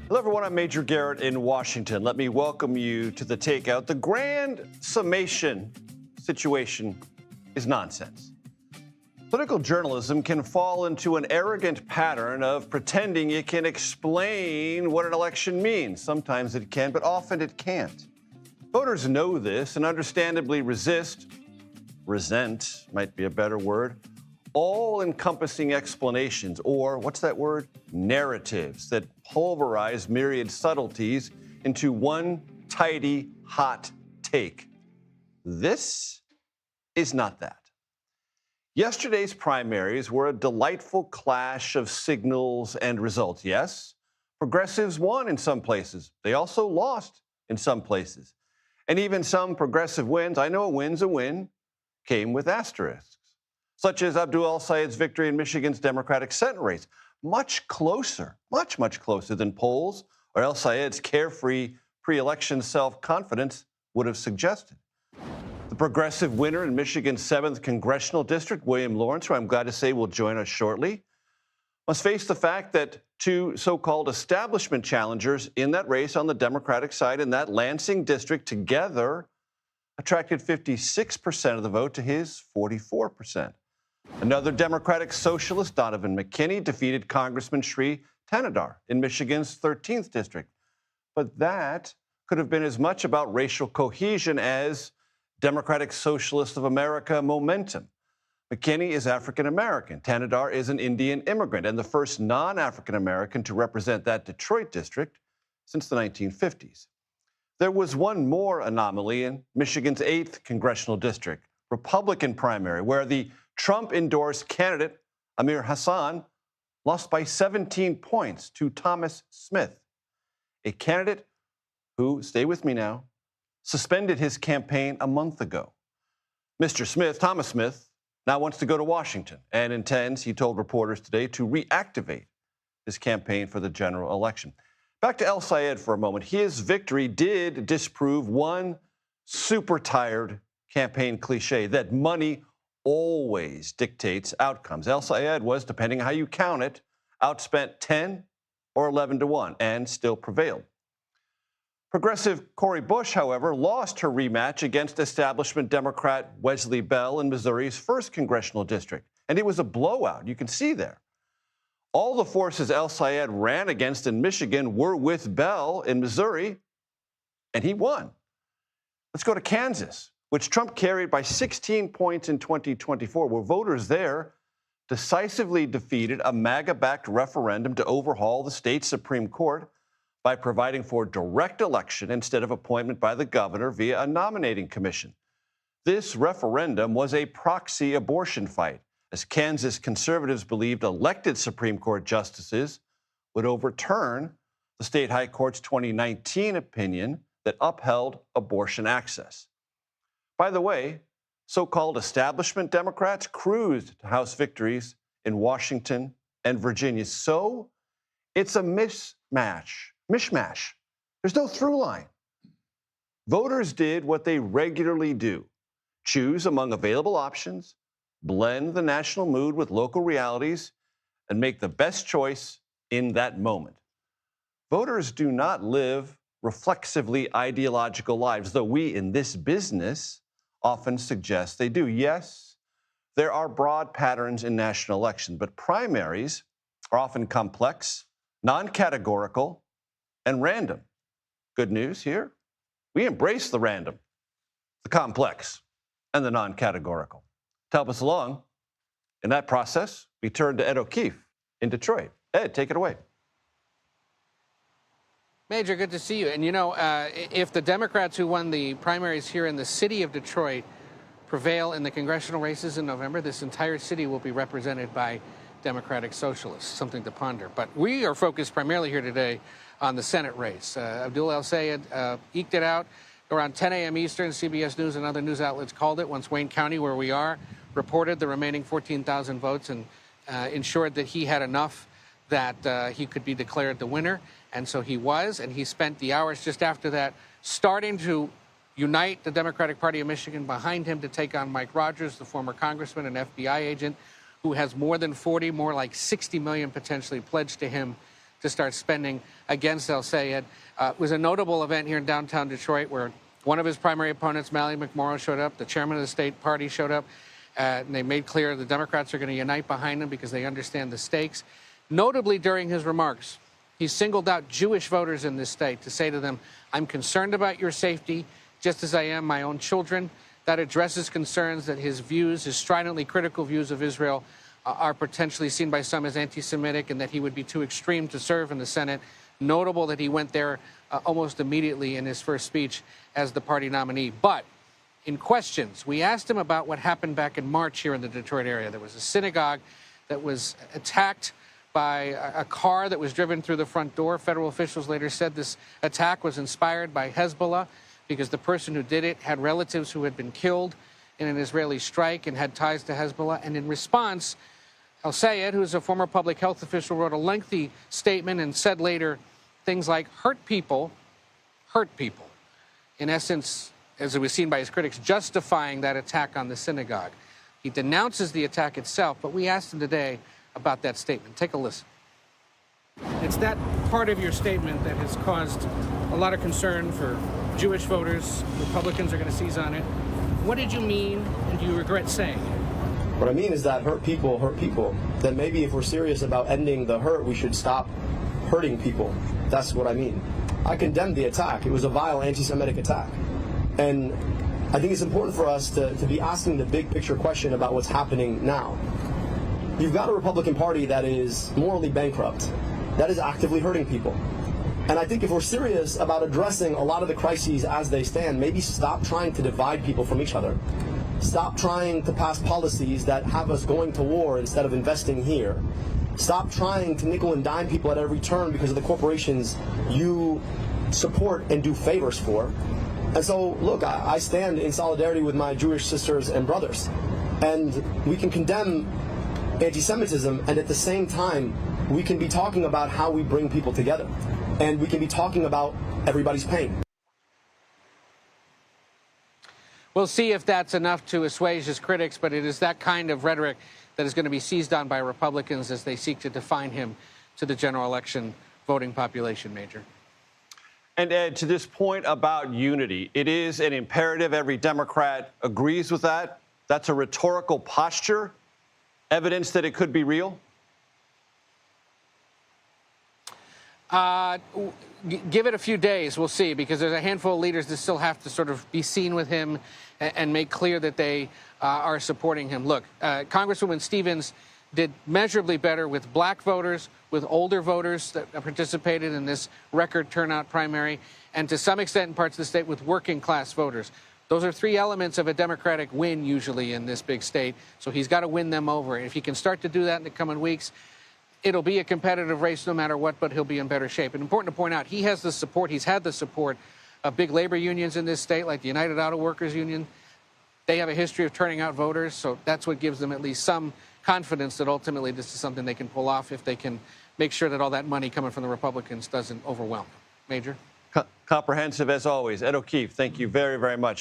Hello, everyone. I'm Major Garrett in Washington. Let me welcome you to The Takeout. The grand summation situation is nonsense. Political journalism can fall into an arrogant pattern of pretending it can explain what an election means. Sometimes it can, but often it can't. Voters know this and understandably resent might be a better word, all-encompassing explanations, or what's that word? Narratives that pulverize myriad subtleties into one tidy, hot take. This is not that. Yesterday's primaries were a delightful clash of signals and results. Yes, progressives won in some places. They also lost in some places. And even some progressive wins, I know a win's a win, came with asterisks, such as Abdul El-Sayed's victory in Michigan's Democratic Senate race. Much closer, much closer than polls or El-Sayed's carefree pre-election self-confidence would have suggested. The progressive winner in Michigan's 7th Congressional District, William Lawrence, who I'm glad to say will join us shortly, must face the fact that two so-called establishment challengers in that race on the Democratic side in that Lansing district together attracted 56% of the vote to his 44%. Another Democratic socialist, Donovan McKinney, defeated Congressman Sri Thanedar in Michigan's 13th district. But that could have been as much about racial cohesion as Democratic Socialists of America momentum. McKinney is African-American. Thanedar is an Indian immigrant and the first non-African-American to represent that Detroit district since the 1950s. There was one more anomaly in Michigan's 8th Congressional District, Republican primary, where the Trump-endorsed candidate, Amir Hassan, lost by 17 points to Thomas Smith, a candidate who, stay with me now, suspended his campaign a month ago. Mr. Smith, Thomas Smith, now wants to go to Washington and intends, he told reporters today, to reactivate his campaign for the general election. Back to El-Sayed for a moment. His victory did disprove one super tired campaign cliche that money always dictates outcomes. El-Sayed was, depending on how you count it, outspent 10 or 11 to 1 and still prevailed. Progressive Cori Bush, however, lost her rematch against establishment Democrat Wesley Bell in Missouri's 1st Congressional District, and it was a blowout. You can see there. All the forces El-Sayed ran against in Michigan were with Bell in Missouri, and he won. Let's go to Kansas, which Trump carried by 16 points in 2024, where voters there decisively defeated a MAGA-backed referendum to overhaul the state's Supreme Court by providing for direct election instead of appointment by the governor via a nominating commission. This referendum was a proxy abortion fight, as Kansas conservatives believed elected Supreme Court justices would overturn the state high court's 2019 opinion that upheld abortion access. By the way, so-called establishment Democrats cruised to House victories in Washington and Virginia. So it's a mishmash. There's no through line. Voters did what they regularly do: choose among available options, blend the national mood with local realities, and make the best choice in that moment. Voters do not live reflexively ideological lives, though we in this business often suggest they do. Yes, there are broad patterns in national elections, but primaries are often complex, non-categorical, and random. Good news here: we embrace the random, the complex, and the non-categorical. To help us along in that process, we turn to Ed O'Keefe in Detroit. Ed, take it away. Major, good to see you. And you know, if the Democrats who won the primaries here in the city of Detroit prevail in the congressional races in November, this entire city will be represented by Democratic Socialists, something to ponder. But we are focused primarily here today on the Senate race. Abdul El-Sayed eked it out around 10 a.m. Eastern. CBS News and other news outlets called it once Wayne County, where we are, reported the remaining 14,000 votes and ensured that he had enough that he could be declared the winner. And so he was, and he spent the hours just after that starting to unite the Democratic Party of Michigan behind him to take on Mike Rogers, the former congressman and FBI agent, who has more than 40, more like 60 million potentially pledged to him to start spending against El-Sayed. It was a notable event here in downtown Detroit where one of his primary opponents, Mally McMorrow, showed up. The chairman of the state party showed up. And they made clear the Democrats are going to unite behind him because they understand the stakes. Notably, during his remarks, he singled out Jewish voters in this state to say to them, I'm concerned about your safety, just as I am my own children. That addresses concerns that his views, his stridently critical views of Israel, are potentially seen by some as anti-Semitic and that he would be too extreme to serve in the Senate. Notable that he went there almost immediately in his first speech as the party nominee. But in questions, we asked him about what happened back in March here in the Detroit area. There was a synagogue that was attacked by a car that was driven through the front door. Federal officials later said this attack was inspired by Hezbollah because the person who did it had relatives who had been killed in an Israeli strike and had ties to Hezbollah. And in response, El-Sayed, who is a former public health official, wrote a lengthy statement and said later things like, hurt people. In essence, as it was seen by his critics, justifying that attack on the synagogue. He denounces the attack itself, but we asked him today about that statement. Take a listen. It's that part of your statement that has caused a lot of concern for Jewish voters. Republicans are going to seize on it. What did you mean, and do you regret saying it? What I mean is that hurt people hurt people. That maybe if we're serious about ending the hurt, we should stop hurting people. That's what I mean. I condemned the attack. It was a vile anti-Semitic attack. And I think it's important for us to be asking the big picture question about what's happening now. You've got a Republican Party that is morally bankrupt, that is actively hurting people. And I think if we're serious about addressing a lot of the crises as they stand, maybe stop trying to divide people from each other. Stop trying to pass policies that have us going to war instead of investing here. Stop trying to nickel and dime people at every turn because of the corporations you support and do favors for. And so, look, I stand in solidarity with my Jewish sisters and brothers. And we can condemn anti-Semitism, and at the same time, we can be talking about how we bring people together. And we can be talking about everybody's pain. We'll see if that's enough to assuage his critics, but it is that kind of rhetoric that is going to be seized on by Republicans as they seek to define him to the general election voting population, Major. And Ed, to this point about unity, it is an imperative every Democrat agrees with that. That's a rhetorical posture, evidence that it could be real? Give it a few days, we'll see, because there's a handful of leaders that still have to sort of be seen with him and make clear that they are supporting him. Look, Congresswoman Stevens did measurably better with black voters, with older voters that participated in this record turnout primary, and to some extent in parts of the state with working class voters. Those are three elements of a Democratic win usually in this big state, so he's got to win them over. And if he can start to do that in the coming weeks, it'll be a competitive race no matter what, but he'll be in better shape. And important to point out, he has the support, he's had the support of big labor unions in this state, like the United Auto Workers Union. They have a history of turning out voters, so that's what gives them at least some confidence that ultimately this is something they can pull off if they can make sure that all that money coming from the Republicans doesn't overwhelm them. Major? Comprehensive as always. Ed O'Keefe, thank you very, very much.